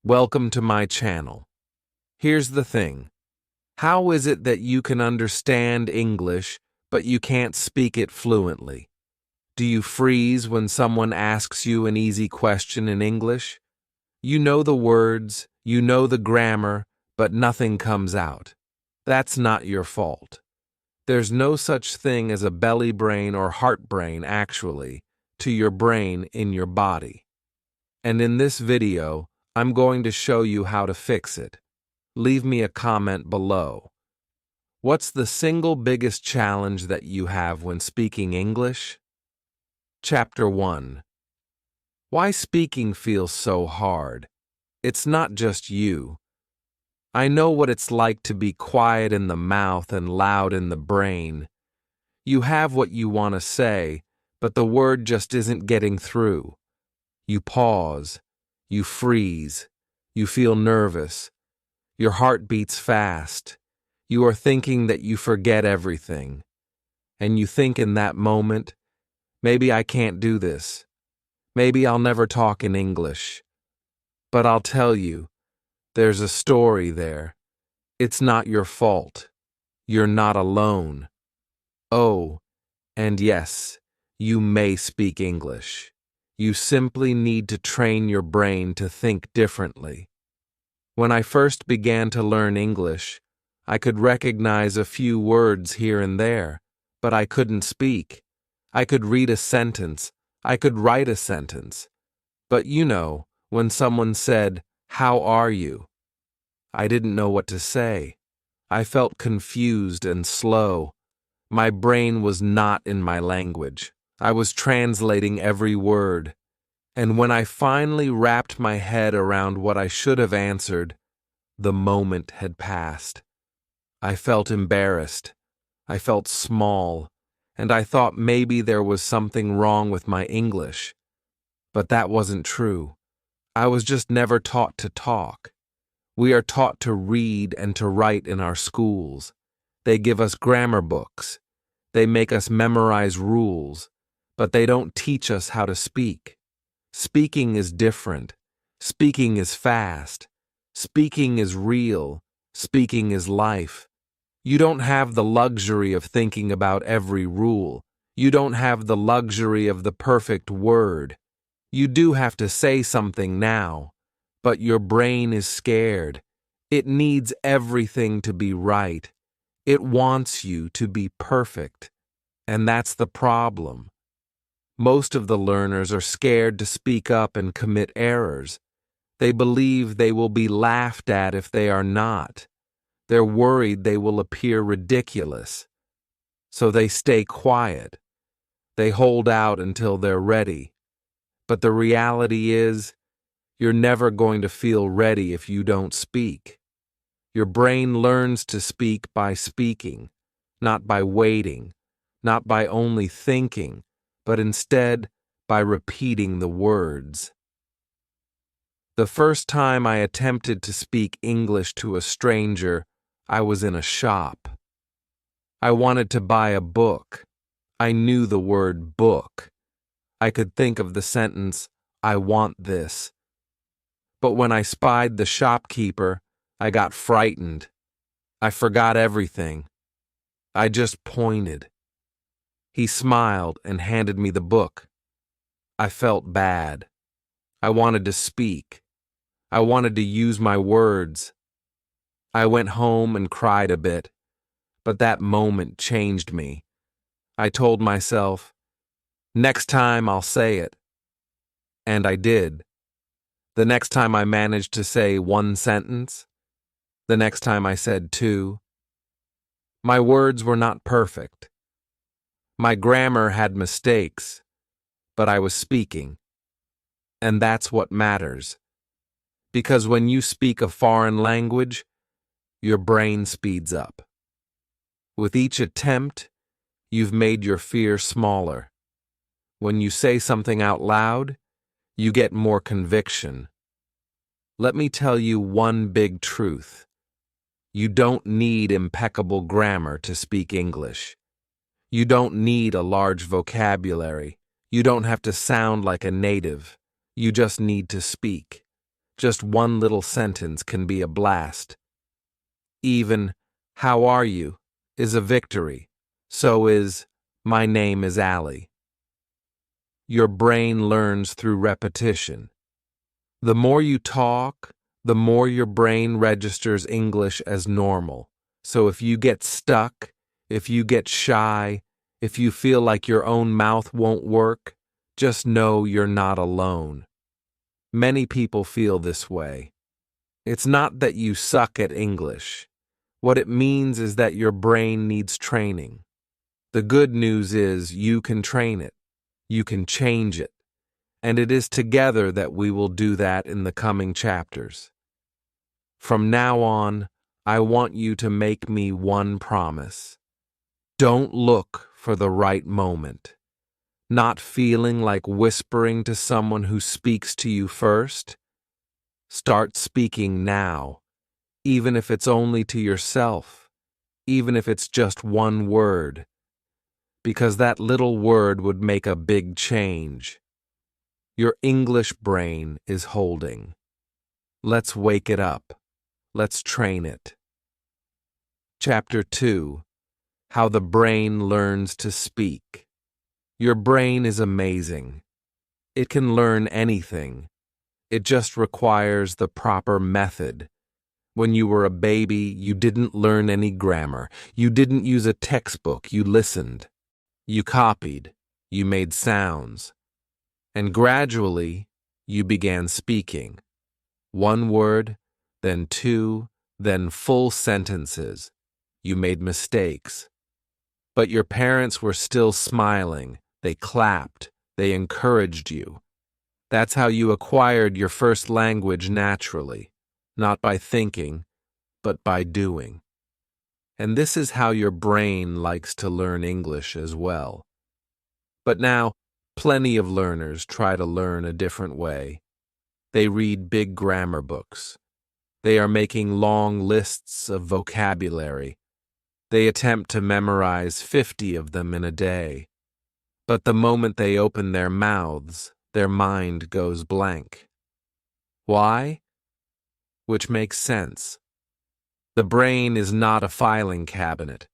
Welcome to my channel. Here's the thing. How is it that you can understand English, but you can't speak it fluently? Do you freeze when someone asks you an easy question in English? You know the words, you know the grammar, but nothing comes out. That's not your fault. There's no such thing as a belly brain or heart brain, actually, to your brain in your body. And in this video, I'm going to show you how to fix it. Leave me a comment below. What's the single biggest challenge that you have when speaking English? Chapter 1. Why speaking feels so hard? It's not just you. I know what it's like to be quiet in the mouth and loud in the brain. You have what you want to say, but the word just isn't getting through. You pause. You freeze. You feel nervous. Your heart beats fast. You are thinking that you forget everything. And you think in that moment, maybe I can't do this. Maybe I'll never talk in English. But I'll tell you, there's a story there. It's not your fault. You're not alone. Oh, and yes, you may speak English. You simply need to train your brain to think differently. When I first began to learn English, I could recognize a few words here and there, but I couldn't speak. I could read a sentence. I could write a sentence. But when someone said, "How are you?" I didn't know what to say. I felt confused and slow. My brain was not in my language. I was translating every word. And when I finally wrapped my head around what I should have answered, the moment had passed. I felt embarrassed. I felt small. And I thought maybe there was something wrong with my English. But that wasn't true. I was just never taught to talk. We are taught to read and to write in our schools. They give us grammar books. They make us memorize rules, but they don't teach us how to speak. Speaking is different. Speaking is fast. Speaking is real. Speaking is life. You don't have the luxury of thinking about every rule. You don't have the luxury of the perfect word. You do have to say something now, but your brain is scared. It needs everything to be right. It wants you to be perfect. And that's the problem. Most of the learners are scared to speak up and commit errors. They believe they will be laughed at if they are not. They're worried they will appear ridiculous. So they stay quiet. They hold out until they're ready. But the reality is, you're never going to feel ready if you don't speak. Your brain learns to speak by speaking, not by waiting, not by only thinking, but instead by repeating the words. The first time I attempted to speak English to a stranger, I was in a shop. I wanted to buy a book. I knew the word book. I could think of the sentence, "I want this." But when I spied the shopkeeper, I got frightened. I forgot everything. I just pointed. He smiled and handed me the book. I felt bad. I wanted to speak. I wanted to use my words. I went home and cried a bit, but that moment changed me. I told myself, next time I'll say it. And I did. The next time I managed to say one sentence. The next time I said two. My words were not perfect. My grammar had mistakes, but I was speaking. And that's what matters. Because when you speak a foreign language, your brain speeds up. With each attempt, you've made your fear smaller. When you say something out loud, you get more conviction. Let me tell you one big truth. You don't need impeccable grammar to speak English. You don't need a large vocabulary. You don't have to sound like a native. You just need to speak. Just one little sentence can be a blast. Even, "How are you?" is a victory. So is, "My name is Allie." Your brain learns through repetition. The more you talk, the more your brain registers English as normal. So if you get stuck, if you get shy, if you feel like your own mouth won't work, just know you're not alone. Many people feel this way. It's not that you suck at English. What it means is that your brain needs training. The good news is you can train it. You can change it. And it is together that we will do that in the coming chapters. From now on, I want you to make me one promise. Don't look for the right moment. Not feeling like whispering to someone who speaks to you first. Start speaking now, even if it's only to yourself, even if it's just one word, because that little word would make a big change. Your English brain is holding. Let's wake it up. Let's train it. Chapter 2: How the Brain Learns to Speak. Your brain is amazing. It can learn anything. It just requires the proper method. When you were a baby, you didn't learn any grammar. You didn't use a textbook. You listened. You copied. You made sounds. And gradually, you began speaking. One word, then two, then full sentences. You made mistakes. But your parents were still smiling. They clapped. They encouraged you. That's how you acquired your first language naturally, not by thinking, but by doing. And this is how your brain likes to learn English as well. But now, plenty of learners try to learn a different way. They read big grammar books. They are making long lists of vocabulary. They attempt to memorize 50 of them in a day. But the moment they open their mouths, their mind goes blank. Why? Which makes sense. The brain is not a filing cabinet.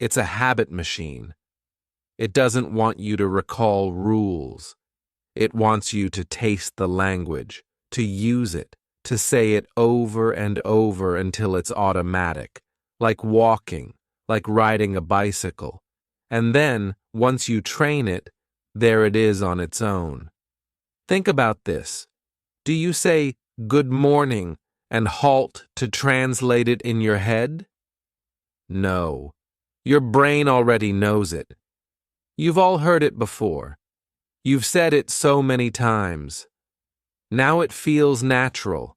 It's a habit machine. It doesn't want you to recall rules. It wants you to taste the language, to use it, to say it over and over until it's automatic, like walking, like riding a bicycle. And then, once you train it, there it is on its own. Think about this. Do you say "good morning" and halt to translate it in your head? No. Your brain already knows it. You've all heard it before. You've said it so many times. Now it feels natural.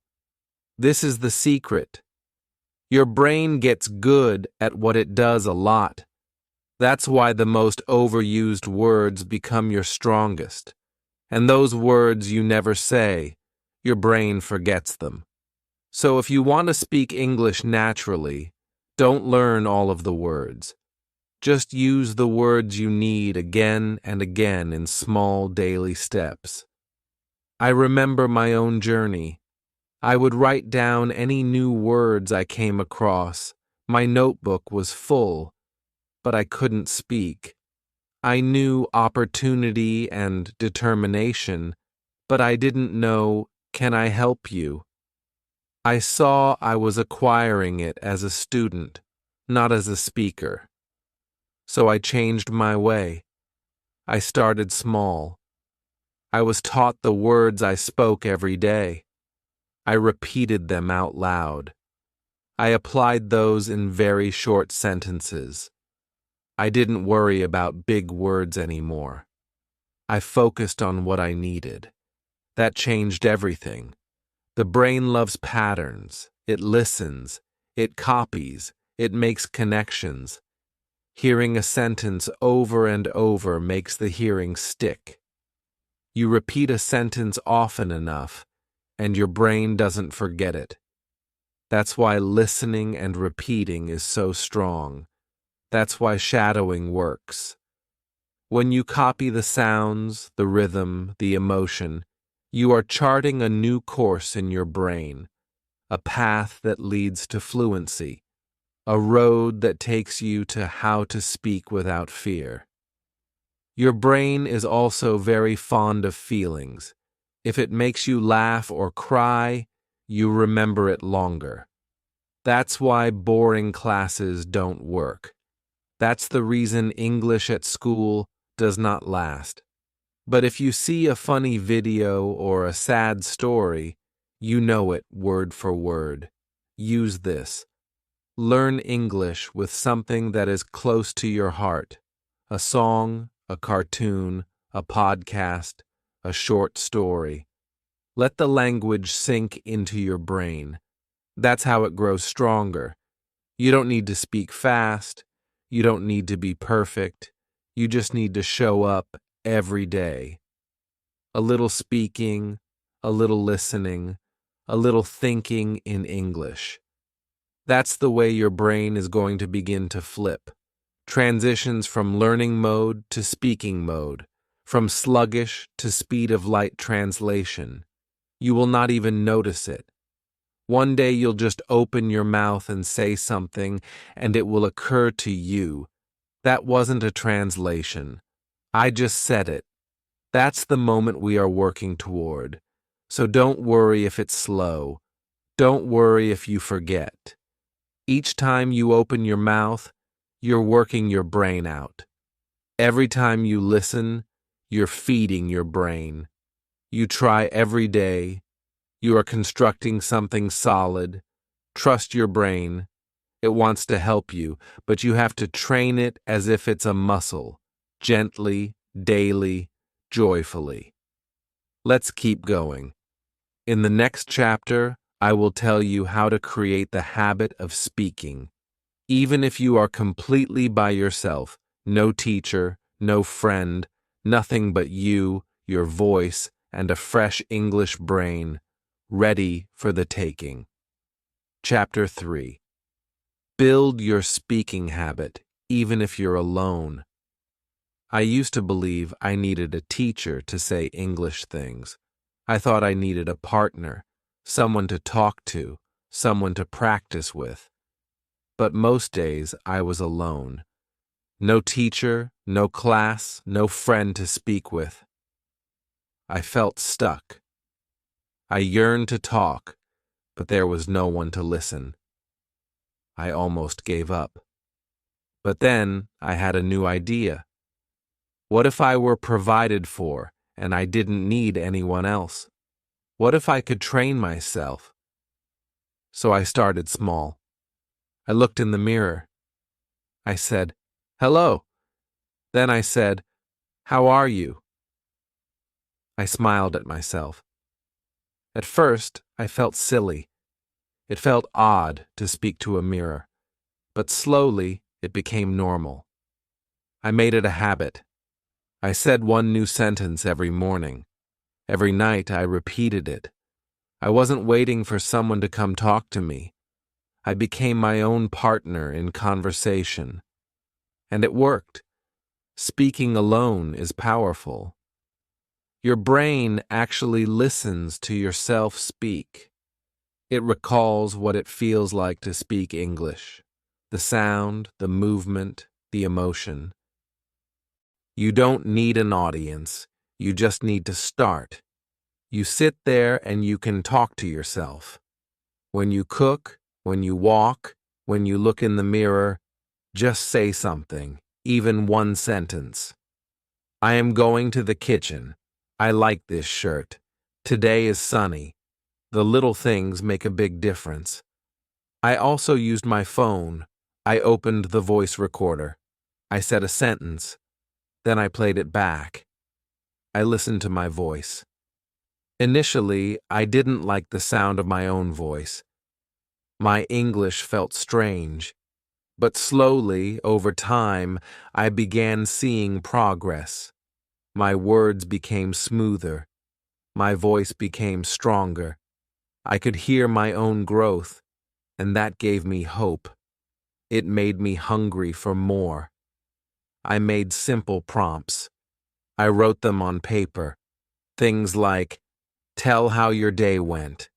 This is the secret. Your brain gets good at what it does a lot. That's why the most overused words become your strongest. And those words you never say, your brain forgets them. So if you want to speak English naturally, don't learn all of the words. Just use the words you need again and again in small daily steps. I remember my own journey. I would write down any new words I came across. My notebook was full, but I couldn't speak. I knew opportunity and determination, but I didn't know, "Can I help you?" I saw I was acquiring it as a student, not as a speaker. So I changed my way. I started small. I was taught the words I spoke every day. I repeated them out loud. I applied those in very short sentences. I didn't worry about big words anymore. I focused on what I needed. That changed everything. The brain loves patterns. It listens. It copies. It makes connections. Hearing a sentence over and over makes the hearing stick. You repeat a sentence often enough, and your brain doesn't forget it. That's why listening and repeating is so strong. That's why shadowing works. When you copy the sounds, the rhythm, the emotion, You are charting a new course in your brain, a path that leads to fluency, a road that takes you to how to speak without fear. Your brain is also very fond of feelings. If it makes you laugh or cry, you remember it longer. That's why boring classes don't work. That's the reason English at school does not last. But if you see a funny video or a sad story, you know it word for word. Use this. Learn English with something that is close to your heart. A song, a cartoon, a podcast, a short story. Let the language sink into your brain. That's how it grows stronger. You don't need to speak fast. You don't need to be perfect. You just need to show up every day. A little speaking, a little listening, a little thinking in English. That's the way your brain is going to begin to flip. Transitions from learning mode to speaking mode, from sluggish to speed of light translation. You will not even notice it. One day you'll just open your mouth and say something, and it will occur to you. That wasn't a translation. I just said it. That's the moment we are working toward. So don't worry if it's slow. Don't worry if you forget. Each time you open your mouth, you're working your brain out. Every time you listen, you're feeding your brain. You try every day. You are constructing something solid. Trust your brain. It wants to help you, but you have to train it as if it's a muscle, gently, daily, joyfully. Let's keep going. In the next chapter, I will tell you how to create the habit of speaking. Even if you are completely by yourself, no teacher, no friend, nothing but you, your voice, and a fresh English brain, ready for the taking. Chapter 3. Build your speaking habit, even if you're alone. I used to believe I needed a teacher to say English things. I thought I needed a partner, someone to talk to, someone to practice with. But most days I was alone. No teacher, no class, no friend to speak with. I felt stuck. I yearned to talk, but there was no one to listen. I almost gave up. But then I had a new idea. What if I were provided for and I didn't need anyone else? What if I could train myself? So I started small. I looked in the mirror. I said, "Hello." Then I said, "How are you?" I smiled at myself. At first, I felt silly. It felt odd to speak to a mirror, but slowly it became normal. I made it a habit. I said one new sentence every morning. Every night I repeated it. I wasn't waiting for someone to come talk to me. I became my own partner in conversation. And it worked. Speaking alone is powerful. Your brain actually listens to yourself speak. It recalls what it feels like to speak English. The sound, the movement, the emotion. You don't need an audience. You just need to start. You sit there and you can talk to yourself. When you cook, when you walk, when you look in the mirror, just say something, even one sentence. I am going to the kitchen. I like this shirt. Today is sunny. The little things make a big difference. I also used my phone. I opened the voice recorder. I said a sentence. Then I played it back. I listened to my voice. Initially, I didn't like the sound of my own voice. My English felt strange. But slowly, over time, I began seeing progress. My words became smoother. My voice became stronger. I could hear my own growth, and that gave me hope. It made me hungry for more. I made simple prompts. I wrote them on paper. Things like, Tell how your day went.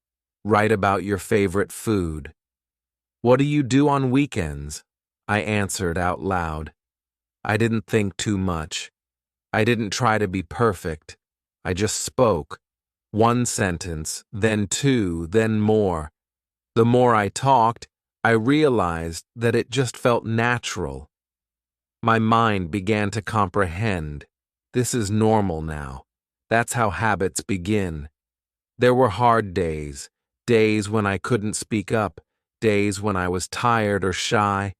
Write about your favorite food. What do you do on weekends? I answered out loud. I didn't think too much. I didn't try to be perfect. I just spoke. One sentence, then two, then more. The more I talked, I realized that it just felt natural. My mind began to comprehend. This is normal now. That's how habits begin. There were hard days, days when I couldn't speak up, days when I was tired or shy.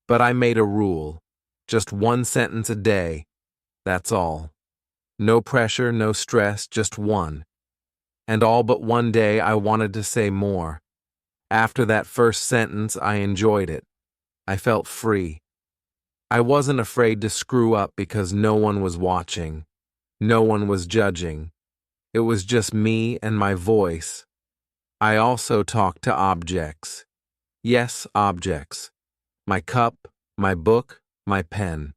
But I made a rule. Just one sentence a day. That's all. No pressure, no stress, just one. And all but one day I wanted to say more. After that first sentence, I enjoyed it. I felt free. I wasn't afraid to screw up because no one was watching. No one was judging. It was just me and my voice. I also talked to objects. Yes, objects. My cup, my book, my pen.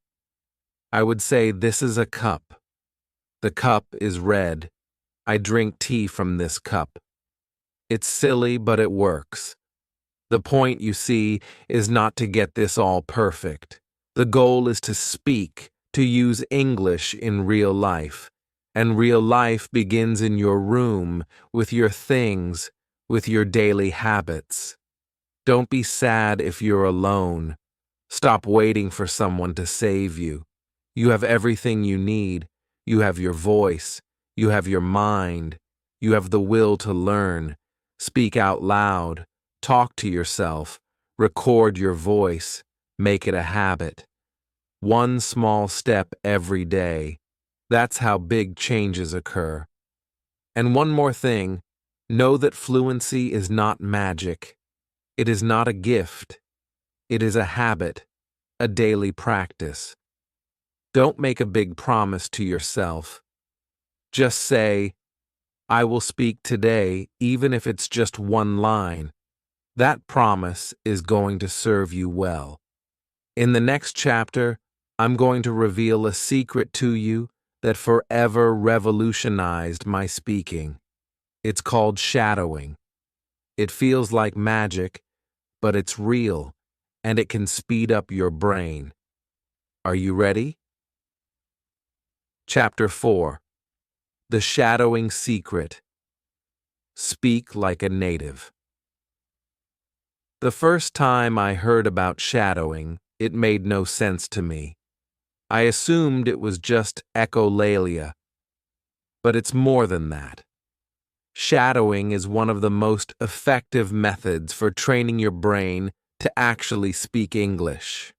I would say, this is a cup. The cup is red. I drink tea from this cup. It's silly, but it works. The point, you see, is not to get this all perfect. The goal is to speak, to use English in real life. And real life begins in your room, with your things, with your daily habits. Don't be sad if you're alone. Stop waiting for someone to save you. You have everything you need. You have your voice. You have your mind. You have the will to learn. Speak out loud. Talk to yourself. Record your voice. Make it a habit. One small step every day. That's how big changes occur. And one more thing, know that fluency is not magic. It is not a gift. It is a habit, a daily practice. Don't make a big promise to yourself. Just say, I will speak today, even if it's just one line. That promise is going to serve you well. In the next chapter, I'm going to reveal a secret to you that forever revolutionized my speaking. It's called shadowing. It feels like magic, but it's real, and it can speed up your brain. Are you ready? Chapter 4. The Shadowing Secret. Speak like a native. The first time I heard about shadowing, it made no sense to me. I assumed it was just echolalia. But it's more than that. Shadowing is one of the most effective methods for training your brain to actually speak English.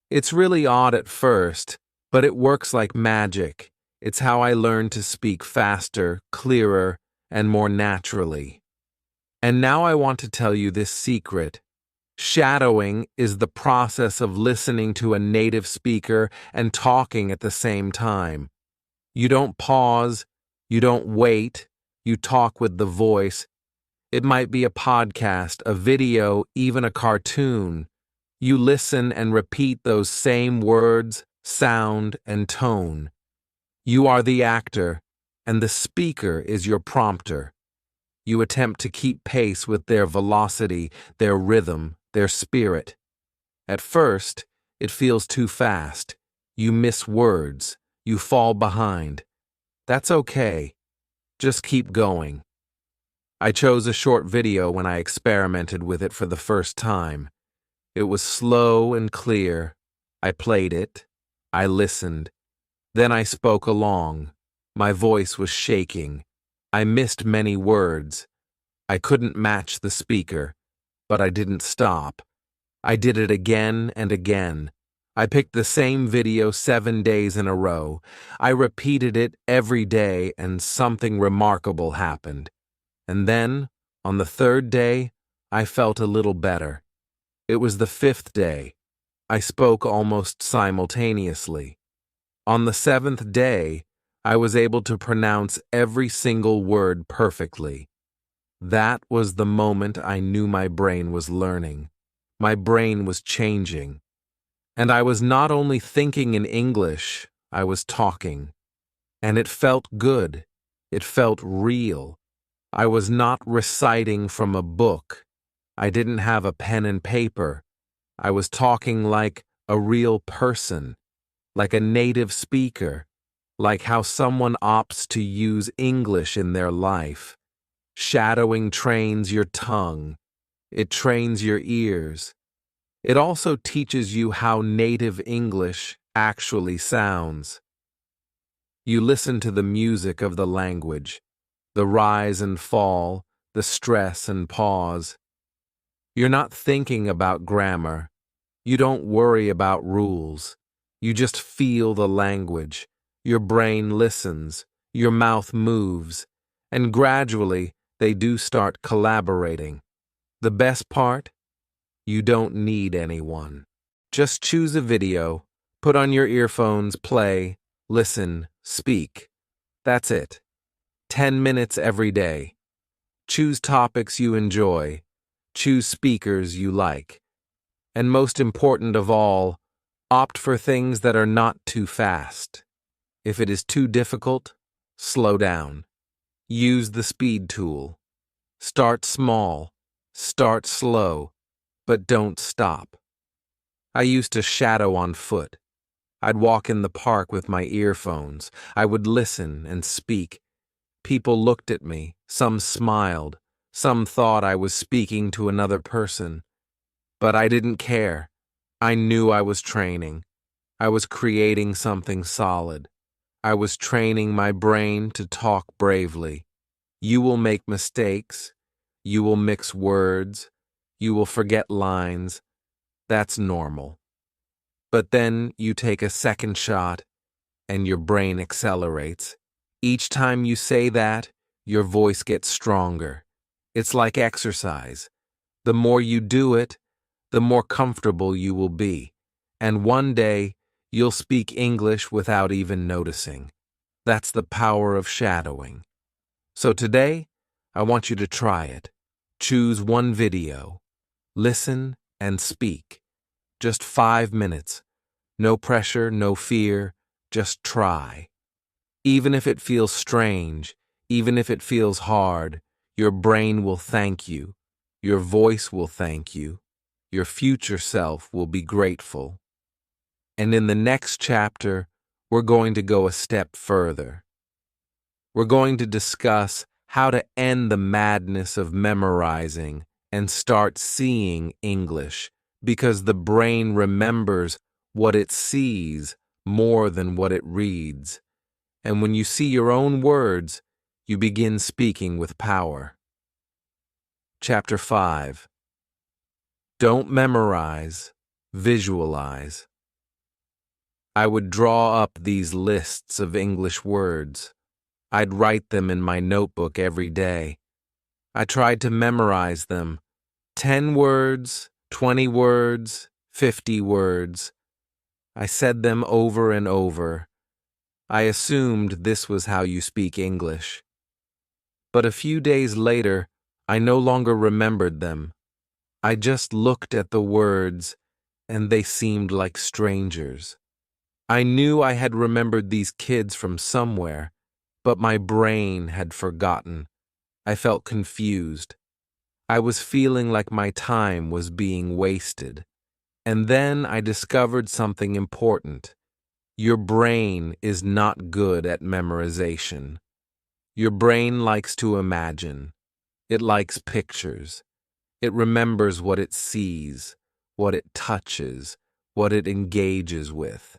It's really odd at first, but it works like magic. It's how I learned to speak faster, clearer, and more naturally. And now I want to tell you this secret. Shadowing is the process of listening to a native speaker and talking at the same time. You don't pause, you don't wait, you talk with the voice. It might be a podcast, a video, even a cartoon. You listen and repeat those same words, sound, and tone. You are the actor, and the speaker is your prompter. You attempt to keep pace with their velocity, their rhythm, their spirit. At first, it feels too fast. You miss words. You fall behind. That's okay. Just keep going. I chose a short video when I experimented with it for the first time. It was slow and clear. I played it. I listened. Then I spoke along. My voice was shaking. I missed many words. I couldn't match the speaker, but I didn't stop. I did it again and again. I picked the same video 7 days in a row. I repeated it every day, and something remarkable happened. And then, on the 3rd day, I felt a little better. It was the 5th day. I spoke almost simultaneously. On the 7th day, I was able to pronounce every single word perfectly. That was the moment I knew my brain was learning. My brain was changing. And I was not only thinking in English, I was talking. And it felt good. It felt real. I was not reciting from a book. I didn't have a pen and paper. I was talking like a real person, like a native speaker, like how someone opts to use English in their life. Shadowing trains your tongue. It trains your ears. It also teaches you how native English actually sounds. You listen to the music of the language, the rise and fall, the stress and pause. You're not thinking about grammar. You don't worry about rules. You just feel the language. Your brain listens. Your mouth moves. And gradually, they do start collaborating. The best part? You don't need anyone. Just choose a video, put on your earphones, play, listen, speak. That's it. 10 minutes every day. Choose topics you enjoy. Choose speakers you like. And most important of all, opt for things that are not too fast. If it is too difficult, slow down. Use the speed tool. Start small. Start slow. But don't stop. I used to shadow on foot. I'd walk in the park with my earphones. I would listen and speak. People looked at me. Some smiled. Some thought I was speaking to another person. But I didn't care. I knew I was training. I was creating something solid. I was training my brain to talk bravely. You will make mistakes. You will mix words. You will forget lines. That's normal. But then you take a second shot and your brain accelerates. Each time you say that, your voice gets stronger. It's like exercise. The more you do it, the more comfortable you will be. And one day, you'll speak English without even noticing. That's the power of shadowing. So today, I want you to try it. Choose one video. Listen and speak. Just 5 minutes. No pressure, no fear. Just try. Even if it feels strange, even if it feels hard, your brain will thank you. Your voice will thank you. Your future self will be grateful. And in the next chapter, we're going to go a step further. We're going to discuss how to end the madness of memorizing and start seeing English, because the brain remembers what it sees more than what it reads. And when you see your own words, you begin speaking with power. Chapter 5. Don't memorize, visualize. I would draw up these lists of English words. I'd write them in my notebook every day. I tried to memorize them. 10 words, 20 words, 50 words. I said them over and over. I assumed this was how you speak English. But a few days later, I no longer remembered them. I just looked at the words, and they seemed like strangers. I knew I had remembered these kids from somewhere, but my brain had forgotten. I felt confused. I was feeling like my time was being wasted. And then I discovered something important. Your brain is not good at memorization. Your brain likes to imagine. It likes pictures. It remembers what it sees, what it touches, what it engages with.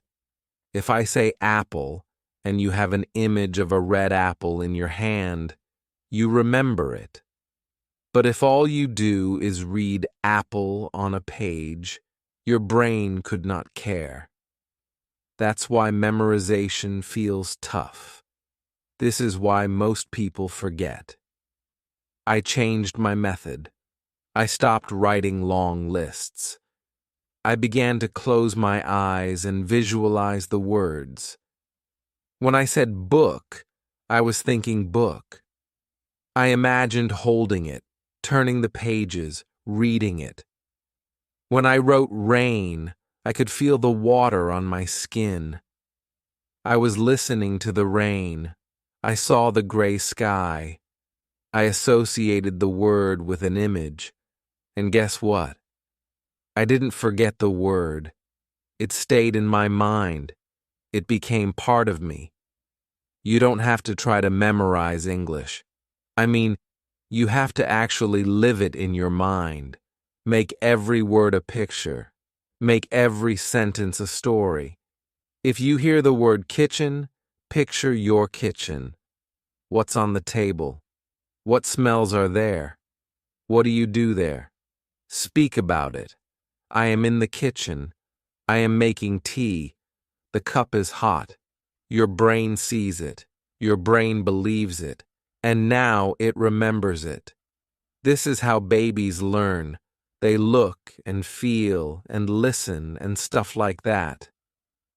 If I say apple, and you have an image of a red apple in your hand, you remember it. But if all you do is read apple on a page, your brain could not care. That's why memorization feels tough. This is why most people forget. I changed my method. I stopped writing long lists. I began to close my eyes and visualize the words. When I said book, I was thinking book. I imagined holding it, turning the pages, reading it. When I wrote rain, I could feel the water on my skin. I was listening to the rain. I saw the gray sky. I associated the word with an image. And guess what? I didn't forget the word. It stayed in my mind. It became part of me. You don't have to try to memorize English. I mean, you have to actually live it in your mind. Make every word a picture. Make every sentence a story. If you hear the word kitchen, picture your kitchen. What's on the table? What smells are there? What do you do there? Speak about it. I am in the kitchen. I am making tea. The cup is hot. Your brain sees it. Your brain believes it. And now it remembers it. This is how babies learn. They look and feel and listen and stuff like that.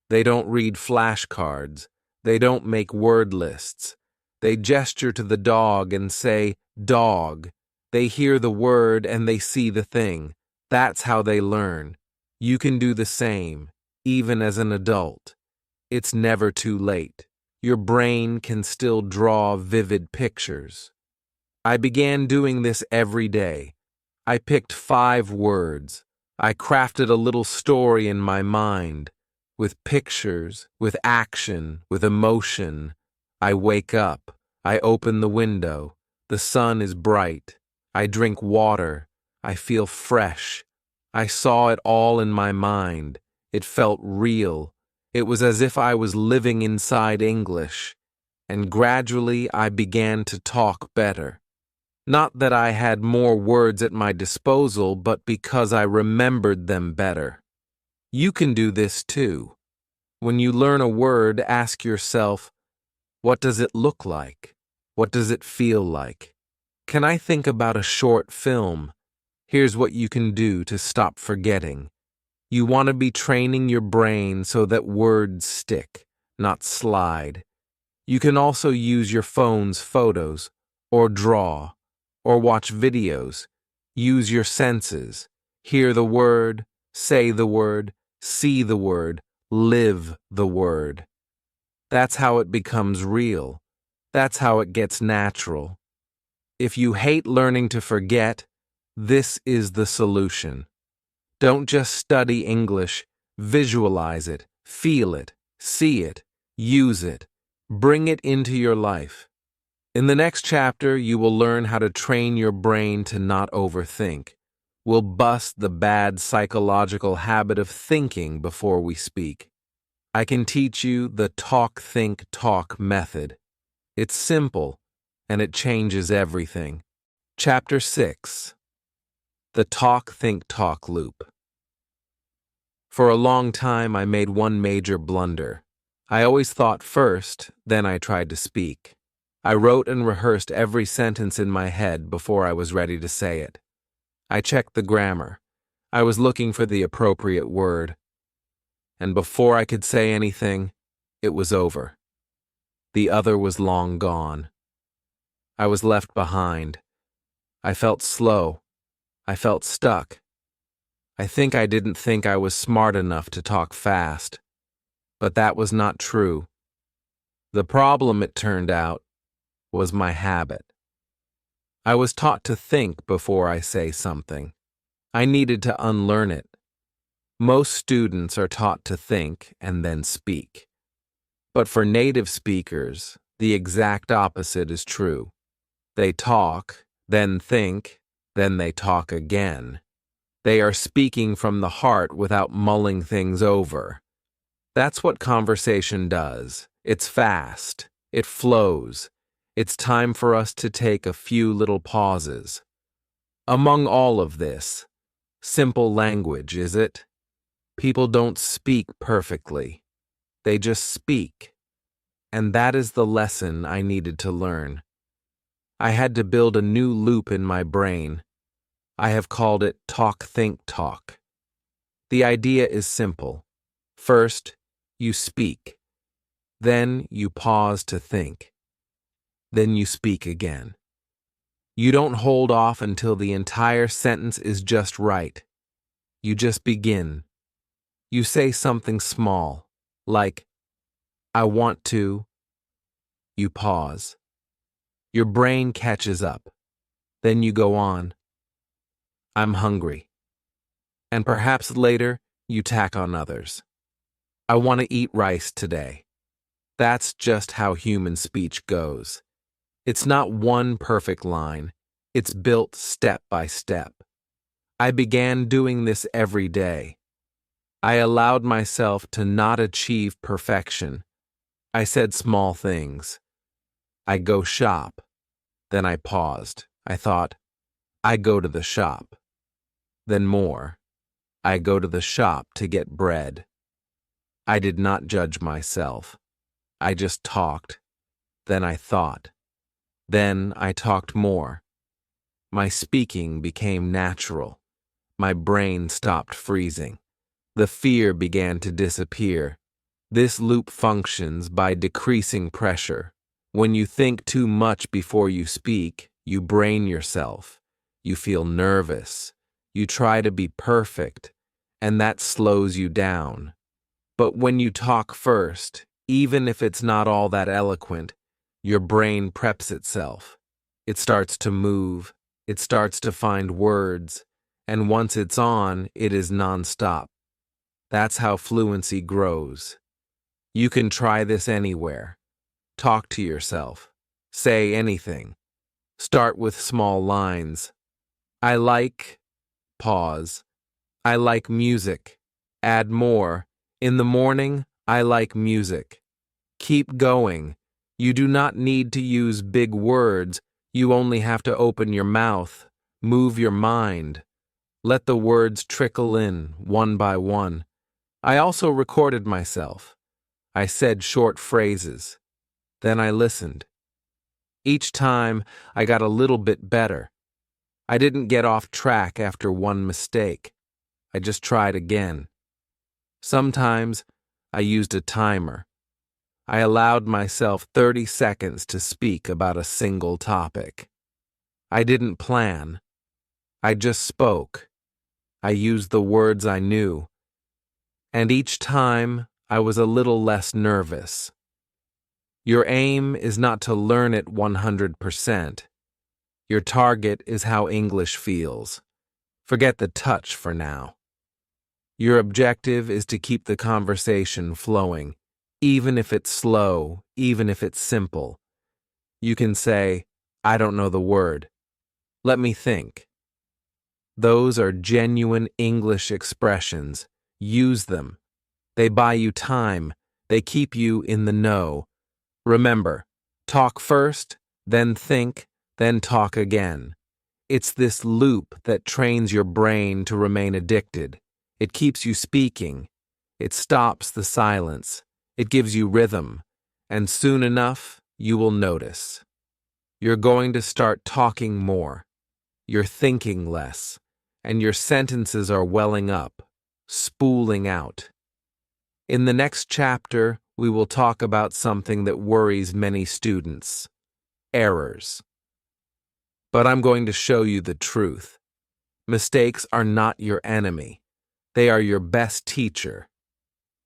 They don't read flashcards. They don't make word lists. They gesture to the dog and say, dog. They hear the word and they see the thing. That's how they learn. You can do the same, even as an adult. It's never too late. Your brain can still draw vivid pictures. I began doing this every day. I picked 5 words. I crafted a little story in my mind, with pictures, with action, with emotion. I wake up. I open the window. The sun is bright. I drink water. I feel fresh. I saw it all in my mind. It felt real. It was as if I was living inside English. And gradually I began to talk better. Not that I had more words at my disposal, but because I remembered them better. You can do this too. When you learn a word, ask yourself, what does it look like? What does it feel like? Can I think about a short film? Here's what you can do to stop forgetting. You want to be training your brain so that words stick, not slide. You can also use your phone's photos, or draw, or watch videos. Use your senses. Hear the word, say the word, see the word, live the word. That's how it becomes real. That's how it gets natural. If you hate learning to forget, this is the solution. Don't just study English, visualize it, feel it, see it, use it, bring it into your life. In the next chapter, you will learn how to train your brain to not overthink. We'll bust the bad psychological habit of thinking before we speak. I can teach you the talk, think, talk method. It's simple, and it changes everything. Chapter 6. The talk, think, talk loop. For a long time, I made one major blunder. I always thought first, then I tried to speak. I wrote and rehearsed every sentence in my head before I was ready to say it. I checked the grammar. I was looking for the appropriate word. And before I could say anything, it was over. The other was long gone. I was left behind. I felt slow. I felt stuck. I didn't think I was smart enough to talk fast. But that was not true. The problem, it turned out, was my habit. I was taught to think before I say something. I needed to unlearn it. Most students are taught to think and then speak. But for native speakers, the exact opposite is true. They talk, then think, then they talk again. They are speaking from the heart without mulling things over. That's what conversation does. It's fast. It flows. It's time for us to take a few little pauses. Among all of this, simple language, is it? People don't speak perfectly. They just speak. And that is the lesson I needed to learn. I had to build a new loop in my brain. I have called it talk, think, talk. The idea is simple. First, you speak. Then you pause to think. Then you speak again. You don't hold off until the entire sentence is just right. You just begin. You say something small, like, I want to, You pause. Your brain catches up. Then you go on. I'm hungry. And perhaps later, you tack on others. I want to eat rice today. That's just how human speech goes. It's not one perfect line. It's built step by step. I began doing this every day. I allowed myself to not achieve perfection. I said small things. I go shop. Then I paused. I thought, I go to the shop. Then more. I go to the shop to get bread. I did not judge myself. I just talked. Then I thought. Then I talked more. My speaking became natural. My brain stopped freezing. The fear began to disappear. This loop functions by decreasing pressure. When you think too much before you speak, you brain yourself. You feel nervous. You try to be perfect, and that slows you down. But when you talk first, even if it's not all that eloquent, your brain preps itself. It starts to move. It starts to find words. And once it's on, it is nonstop. That's how fluency grows. You can try this anywhere. Talk to yourself. Say anything. Start with small lines. I like, pause. I like music. Add more. In the morning, I like music. Keep going. You do not need to use big words. You only have to open your mouth, move your mind. Let the words trickle in, one by one. I also recorded myself. I said short phrases. Then I listened. Each time, I got a little bit better. I didn't get off track after one mistake. I just tried again. Sometimes, I used a timer. I allowed myself 30 seconds to speak about a single topic. I didn't plan. I just spoke. I used the words I knew. And each time, I was a little less nervous. Your aim is not to learn it 100%. Your target is how English feels. Forget the touch for now. Your objective is to keep the conversation flowing, even if it's slow, even if it's simple. You can say, I don't know the word. Let me think. Those are genuine English expressions. Use them. They buy you time. They keep you in the know. Remember, talk first, then think, then talk again. It's this loop that trains your brain to remain addicted. It keeps you speaking. It stops the silence. It gives you rhythm. And soon enough, you will notice. You're going to start talking more. You're thinking less. And your sentences are welling up, spooling out. In the next chapter, we will talk about something that worries many students: errors. But I'm going to show you the truth. Mistakes are not your enemy. They are your best teacher.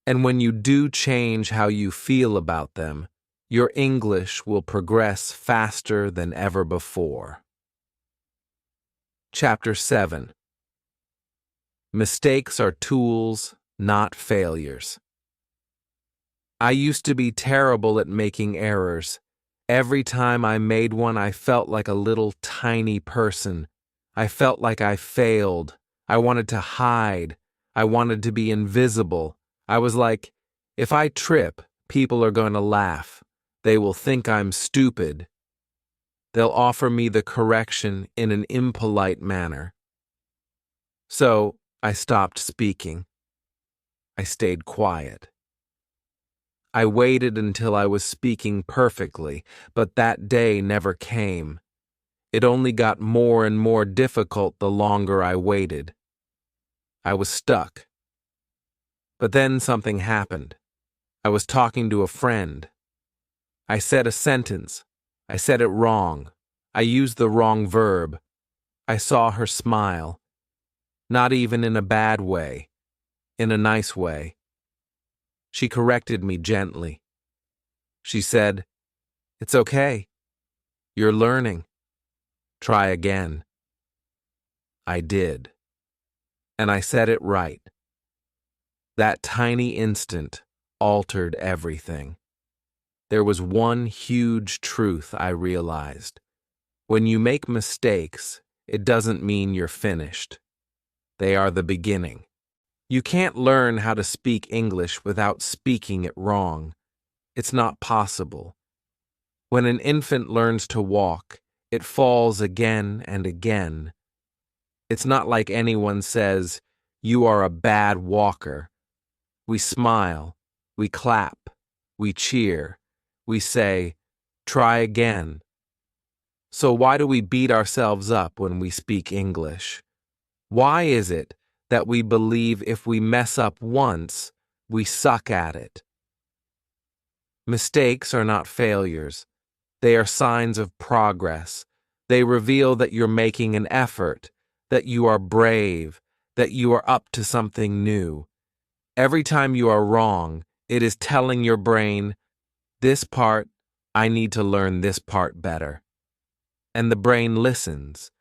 And when you do change how you feel about them, your English will progress faster than ever before. Chapter 7. Mistakes are tools, not failures. I used to be terrible at making errors. Every time I made one, I felt like a little tiny person. I felt like I failed. I wanted to hide. I wanted to be invisible. I was like, if I trip, people are going to laugh. They will think I'm stupid. They'll offer me the correction in an impolite manner. So I stopped speaking. I stayed quiet. I waited until I was speaking perfectly, but that day never came. It only got more and more difficult the longer I waited. I was stuck. But then something happened. I was talking to a friend. I said a sentence. I said it wrong. I used the wrong verb. I saw her smile. Not even in a bad way. In a nice way. She corrected me gently. She said, It's okay. You're learning. Try again. I did. And I said it right. That tiny instant altered everything. There was one huge truth I realized. When you make mistakes, it doesn't mean you're finished. They are the beginning. You can't learn how to speak English without speaking it wrong. It's not possible. When an infant learns to walk, it falls again and again. It's not like anyone says, "You are a bad walker." We smile, we clap, we cheer, we say, "Try again." So why do we beat ourselves up when we speak English? Why is it that we believe if we mess up once, we suck at it? Mistakes are not failures. They are signs of progress. They reveal that you're making an effort, that you are brave, that you are up to something new. Every time you are wrong, it is telling your brain, "This part, I need to learn this part better." And the brain listens.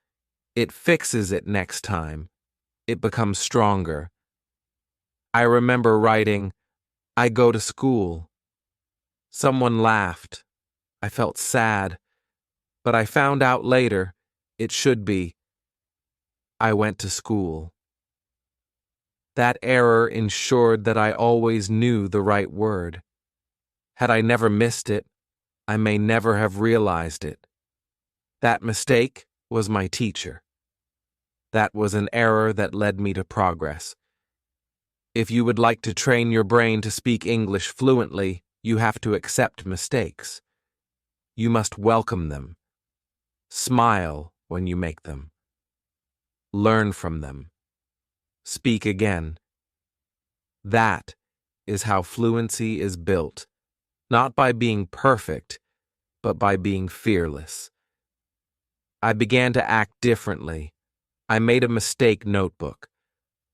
It fixes it next time. It becomes stronger. I remember writing, "I go to school." Someone laughed. I felt sad, but I found out later it should be, "I went to school." That error ensured that I always knew the right word. Had I never missed it, I may never have realized it. That mistake was my teacher. That was an error that led me to progress. If you would like to train your brain to speak English fluently, you have to accept mistakes. You must welcome them. Smile when you make them. Learn from them. Speak again. That is how fluency is built, not by being perfect, but by being fearless. I began to act differently. I made a mistake notebook.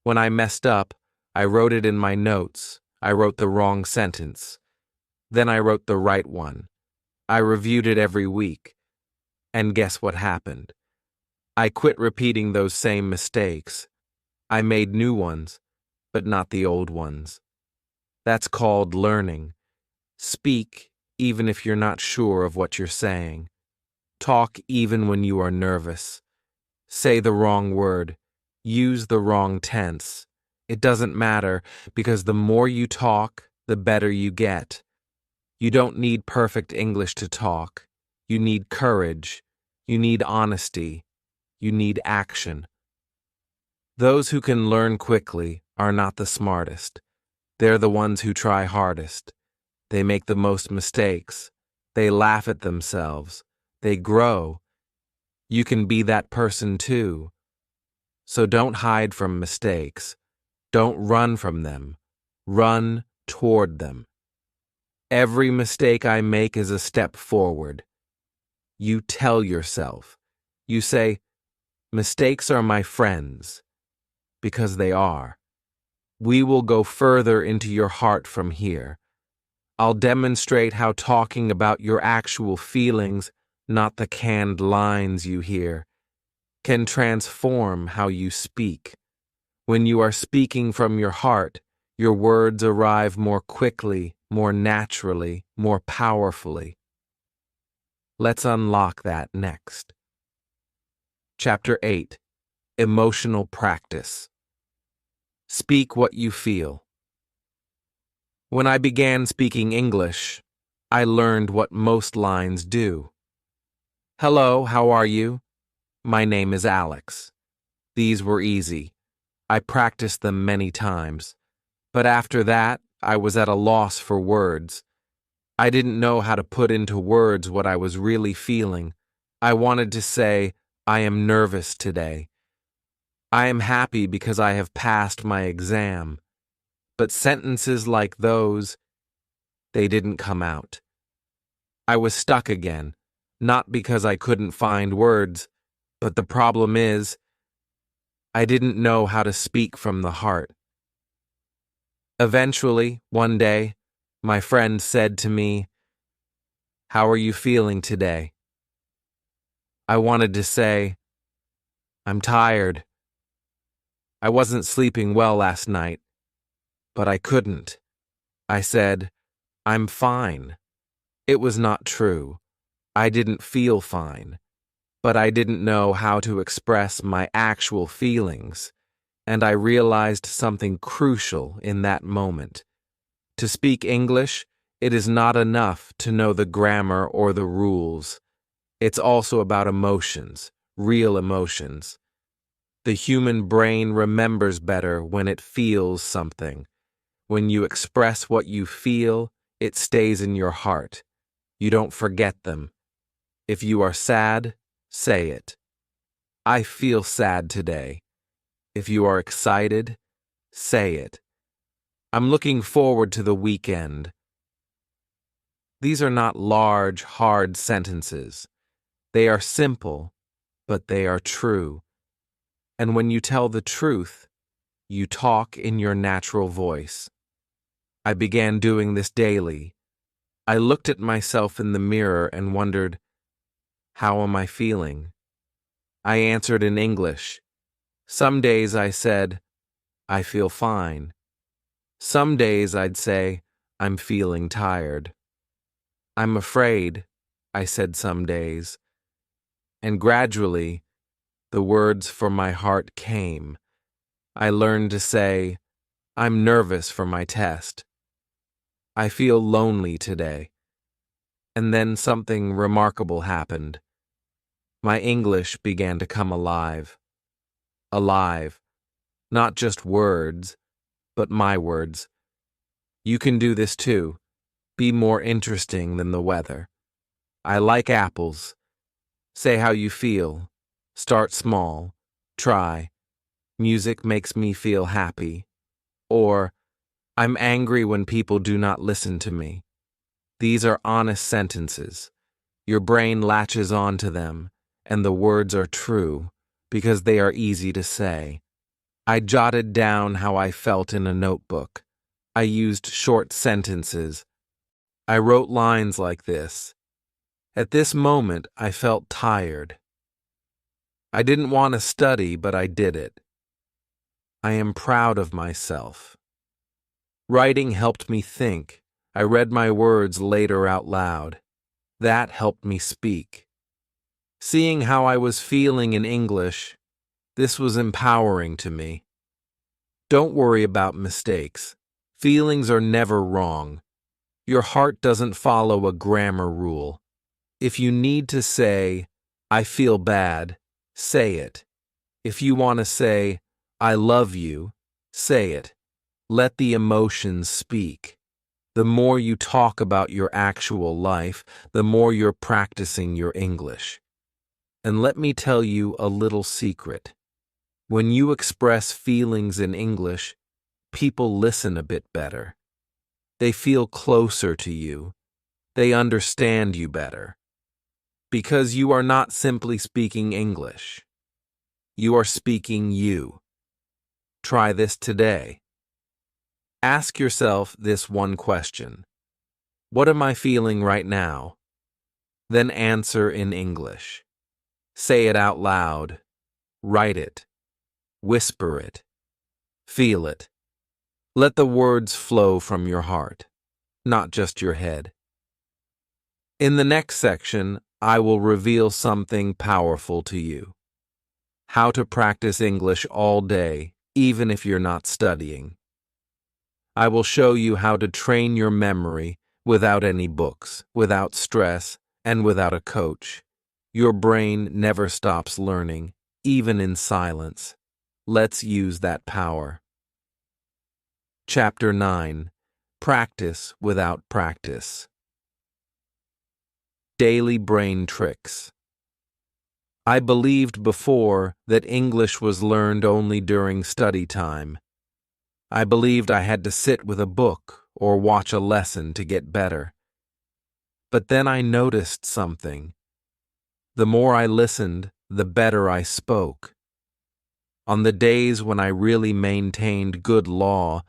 When I messed up, I wrote it in my notes. I wrote the wrong sentence. Then I wrote the right one. I reviewed it every week. And guess what happened? I quit repeating those same mistakes. I made new ones, but not the old ones. That's called learning. Speak even if you're not sure of what you're saying. Talk even when you are nervous. Say the wrong word. Use the wrong tense. It doesn't matter, because the more you talk, the better you get. You don't need perfect English to talk. You need courage. You need honesty. You need action. Those who can learn quickly are not the smartest. They're the ones who try hardest. They make the most mistakes. They laugh at themselves. They grow. You can be that person too. So don't hide from mistakes. Don't run from them. Run toward them. Every mistake I make is a step forward. You tell yourself. You say, "Mistakes are my friends," because they are. We will go further into your heart from here. I'll demonstrate how talking about your actual feelings, not the canned lines you hear, can transform how you speak. When you are speaking from your heart, your words arrive more quickly, more naturally, more powerfully. Let's unlock that next. Chapter 8. Emotional Practice. Speak what you feel. When I began speaking English, I learned what most lines do. "Hello, how are you? My name is Alex." These were easy. I practiced them many times. But after that, I was at a loss for words. I didn't know how to put into words what I was really feeling. I wanted to say, "I am nervous today." "I am happy because I have passed my exam." But sentences like those, they didn't come out. I was stuck again, not because I couldn't find words, but the problem is, I didn't know how to speak from the heart. Eventually, one day, my friend said to me, How are you feeling today? I wanted to say, I'm tired. I wasn't sleeping well last night, but I couldn't. I said, I'm fine. It was not true. I didn't feel fine, but I didn't know how to express my actual feelings, and I realized something crucial in that moment. To speak English, it is not enough to know the grammar or the rules. It's also about emotions, real emotions. The human brain remembers better when it feels something. When you express what you feel, it stays in your heart. You don't forget them. If you are sad, say it. I feel sad today. If you are excited, say it. I'm looking forward to the weekend. These are not large, hard sentences. They are simple, but they are true. And when you tell the truth, you talk in your natural voice. I began doing this daily. I looked at myself in the mirror and wondered, how am I feeling? I answered in English. Some days I said, I feel fine. Some days I'd say, I'm feeling tired. I'm afraid, I said some days. And gradually, the words from my heart came. I learned to say, I'm nervous for my test. I feel lonely today. And then something remarkable happened. My English began to come alive. Alive. Not just words, but my words. You can do this too. Be more interesting than the weather. I like apples. Say how you feel. Start small. Try. Music makes me feel happy. Or, I'm angry when people do not listen to me. These are honest sentences. Your brain latches on to them, and the words are true, because they are easy to say. I jotted down how I felt in a notebook. I used short sentences. I wrote lines like this. At this moment, I felt tired. I didn't want to study, but I did it. I am proud of myself. Writing helped me think. I read my words later out loud. That helped me speak. Seeing how I was feeling in English, this was empowering to me. Don't worry about mistakes. Feelings are never wrong. Your heart doesn't follow a grammar rule. If you need to say, I feel bad, say it. If you want to say, I love you, say it. Let the emotions speak. The more you talk about your actual life, the more you're practicing your English. And let me tell you a little secret. When you express feelings in English, people listen a bit better. They feel closer to you. They understand you better. Because you are not simply speaking English. You are speaking you. Try this today. Ask yourself this one question. What am I feeling right now? Then answer in English. Say it out loud. Write it. Whisper it. Feel it. Let the words flow from your heart, not just your head. In the next section, I will reveal something powerful to you. How to practice English all day, even if you're not studying. I will show you how to train your memory without any books, without stress, and without a coach. Your brain never stops learning, even in silence. Let's use that power. Chapter 9. Practice without practice. Daily brain tricks. I believed before that English was learned only during study time. I believed I had to sit with a book or watch a lesson to get better. But then I noticed something. The more I listened, the better I spoke. On the days when I really maintained good law,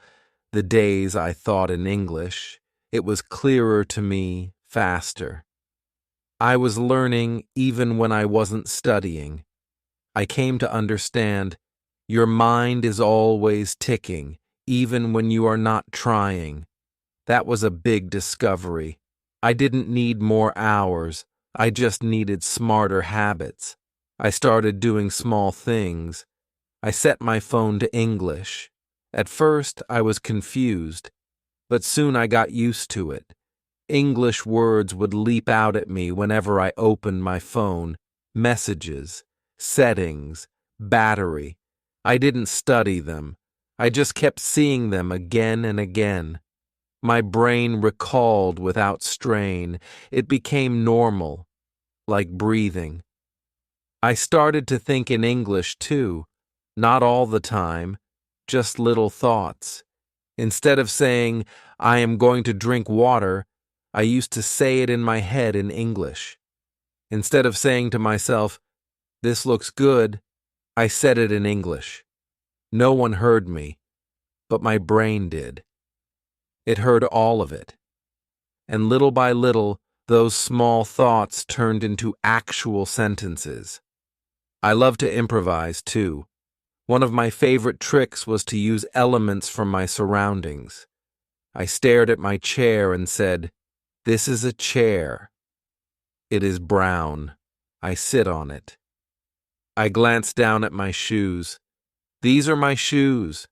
the days I thought in English, it was clearer to me faster. I was learning even when I wasn't studying. I came to understand your mind is always ticking, even when you are not trying. That was a big discovery. I didn't need more hours. I just needed smarter habits. I started doing small things. I set my phone to English. At first, I was confused, but soon I got used to it. English words would leap out at me whenever I opened my phone. Messages, settings, battery. I didn't study them. I just kept seeing them again and again. My brain recalled without strain. It became normal, like breathing. I started to think in English too, not all the time, just little thoughts. Instead of saying, I am going to drink water, I used to say it in my head in English. Instead of saying to myself, this looks good, I said it in English. No one heard me, but my brain did. It heard all of it. And little by little, those small thoughts turned into actual sentences. I love to improvise, too. One of my favorite tricks was to use elements from my surroundings. I stared at my chair and said, this is a chair. It is brown. I sit on it. I glanced down at my shoes. These are my shoes.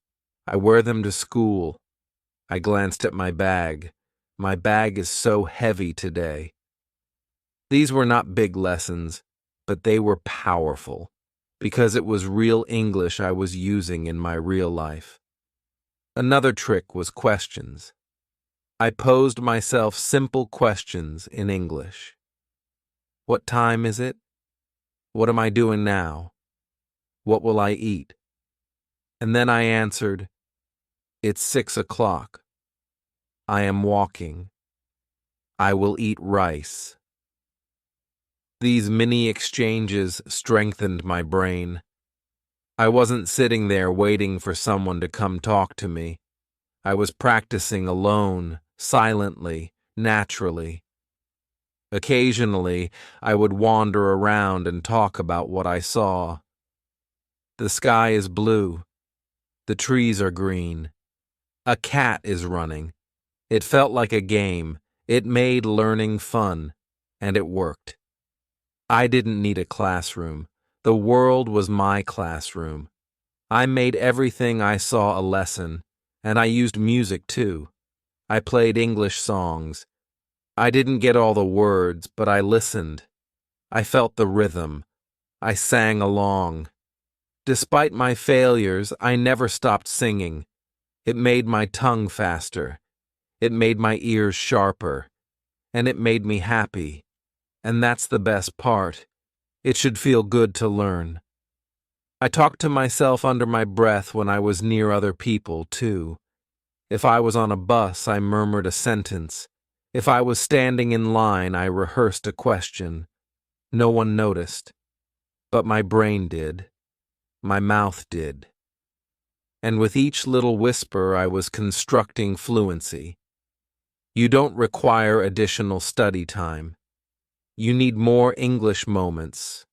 I wear them to school. I glanced at my bag. My bag is so heavy today. These were not big lessons, but they were powerful, because it was real English I was using in my real life. Another trick was questions. I posed myself simple questions in English. What time is it? What am I doing now? What will I eat? And then I answered, it's 6 o'clock. I am walking. I will eat rice. These mini exchanges strengthened my brain. I wasn't sitting there waiting for someone to come talk to me. I was practicing alone, silently, naturally. Occasionally, I would wander around and talk about what I saw. The sky is blue. The trees are green. A cat is running. It felt like a game. It made learning fun, and it worked. I didn't need a classroom. The world was my classroom. I made everything I saw a lesson, and I used music too. I played English songs. I didn't get all the words, but I listened. I felt the rhythm. I sang along. Despite my failures, I never stopped singing. It made my tongue faster. It made my ears sharper. And it made me happy. And that's the best part. It should feel good to learn. I talked to myself under my breath when I was near other people, too. If I was on a bus, I murmured a sentence. If I was standing in line, I rehearsed a question. No one noticed. But my brain did. My mouth did. And with each little whisper, I was constructing fluency. You don't require additional study time. You need more English moments.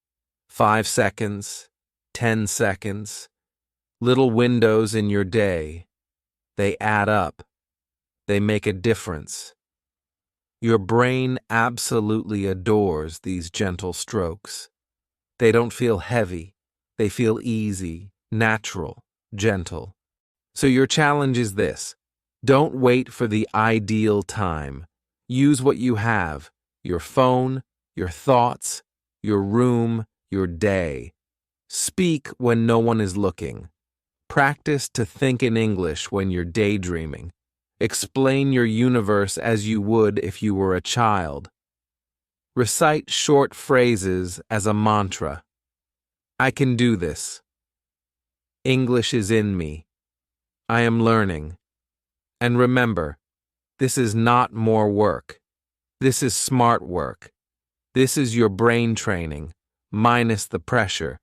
5 seconds, 10 seconds, little windows in your day. They add up. They make a difference. Your brain absolutely adores these gentle strokes. They don't feel heavy. They feel easy, natural, gentle. So your challenge is this. Don't wait for the ideal time. Use what you have, your phone, your thoughts, your room, your day. Speak when no one is looking. Practice to think in English when you're daydreaming. Explain your universe as you would if you were a child. Recite short phrases as a mantra. I can do this. English is in me. I am learning. And remember, this is not more work. This is smart work. This is your brain training, minus the pressure.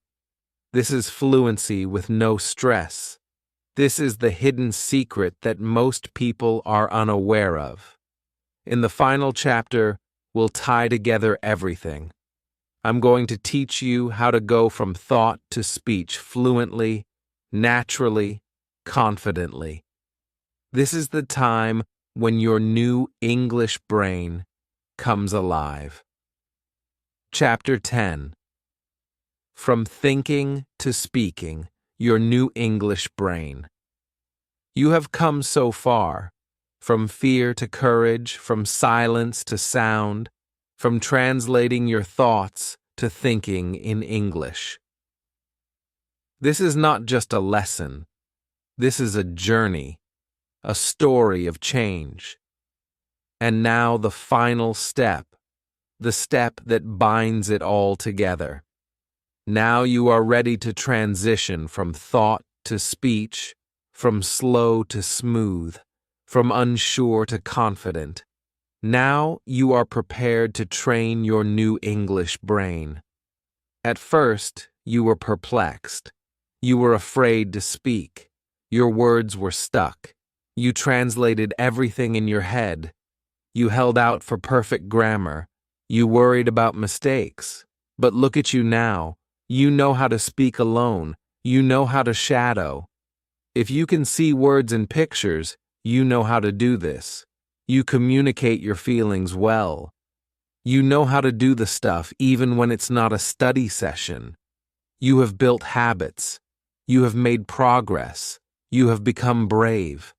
This is fluency with no stress. This is the hidden secret that most people are unaware of. In the final chapter, will tie together everything. I'm going to teach you how to go from thought to speech fluently, naturally, confidently. This is the time when your new English brain comes alive. Chapter 10. From thinking to speaking, your new English brain. You have come so far, from fear to courage, from silence to sound, from translating your thoughts to thinking in English. This is not just a lesson. This is a journey, a story of change. And now the final step, the step that binds it all together. Now you are ready to transition from thought to speech, from slow to smooth, from unsure to confident. Now you are prepared to train your new English brain. At first, you were perplexed. You were afraid to speak. Your words were stuck. You translated everything in your head. You held out for perfect grammar. You worried about mistakes. But look at you now. You know how to speak alone. You know how to shadow. If you can see words and pictures, you know how to do this. You communicate your feelings well. You know how to do the stuff even when it's not a study session. You have built habits. You have made progress. You have become brave.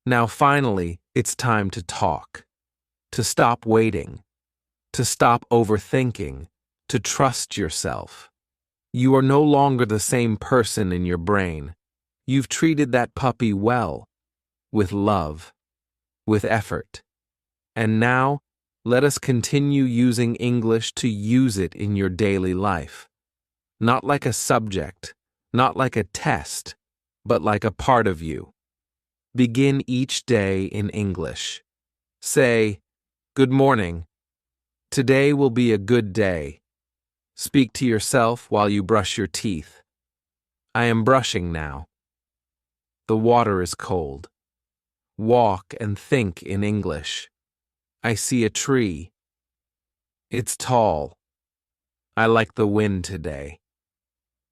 Now finally, it's time to talk. To stop waiting. To stop overthinking. To trust yourself. You are no longer the same person in your brain. You've treated that puppy well, with love, with effort. And now, let us continue using English to use it in your daily life. Not like a subject, not like a test, but like a part of you. Begin each day in English. Say, "Good morning. Today will be a good day." Speak to yourself while you brush your teeth. "I am brushing now. The water is cold." Walk and think in English. "I see a tree. It's tall. I like the wind today."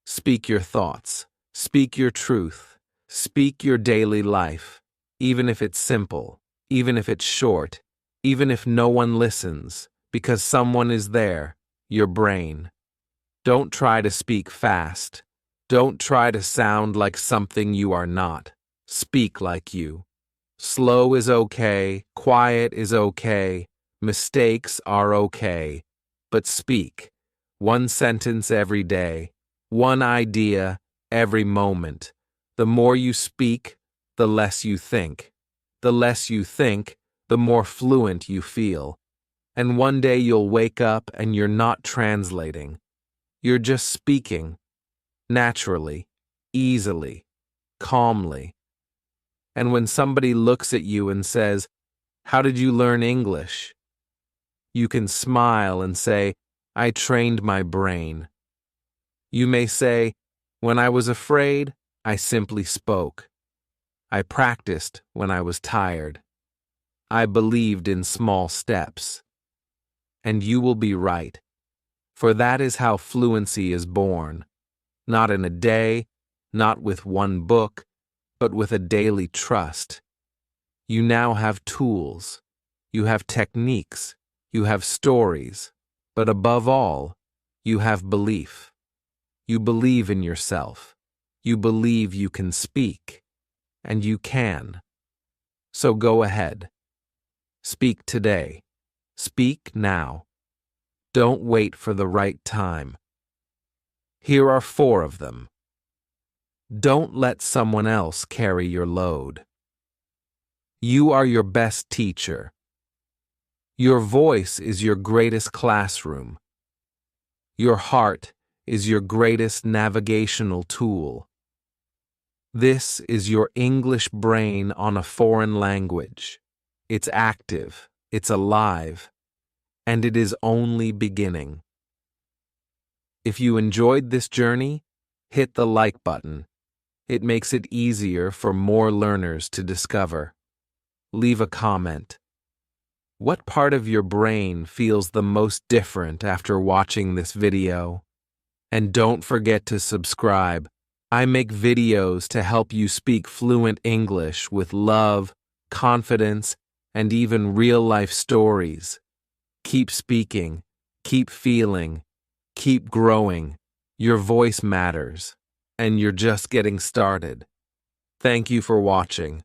Speak your thoughts. Speak your truth. Speak your daily life, even if it's simple, even if it's short, even if no one listens, because someone is there, your brain. Don't try to speak fast. Don't try to sound like something you are not. Speak like you. Slow is okay, quiet is okay, mistakes are okay, but speak. One sentence every day, one idea every moment. The more you speak, the less you think. The less you think, the more fluent you feel. And one day you'll wake up and you're not translating. You're just speaking, naturally, easily, calmly. And when somebody looks at you and says, "How did you learn English?" you can smile and say, "I trained my brain." You may say, "When I was afraid, I simply spoke. I practiced when I was tired. I believed in small steps." And you will be right, for that is how fluency is born. Not in a day, not with one book, but with a daily trust. You now have tools, you have techniques, you have stories, but above all, you have belief. You believe in yourself. You believe you can speak, and you can. So go ahead. Speak today. Speak now. Don't wait for the right time. Here are 4 of them. Don't let someone else carry your load. You are your best teacher. Your voice is your greatest classroom. Your heart is your greatest navigational tool. This is your English brain on a foreign language. It's active, it's alive, and it is only beginning. If you enjoyed this journey, hit the like button. It makes it easier for more learners to discover. Leave a comment. What part of your brain feels the most different after watching this video? And don't forget to subscribe. I make videos to help you speak fluent English with love, confidence, and even real-life stories. Keep speaking, keep feeling, keep growing. Your voice matters, and you're just getting started. Thank you for watching.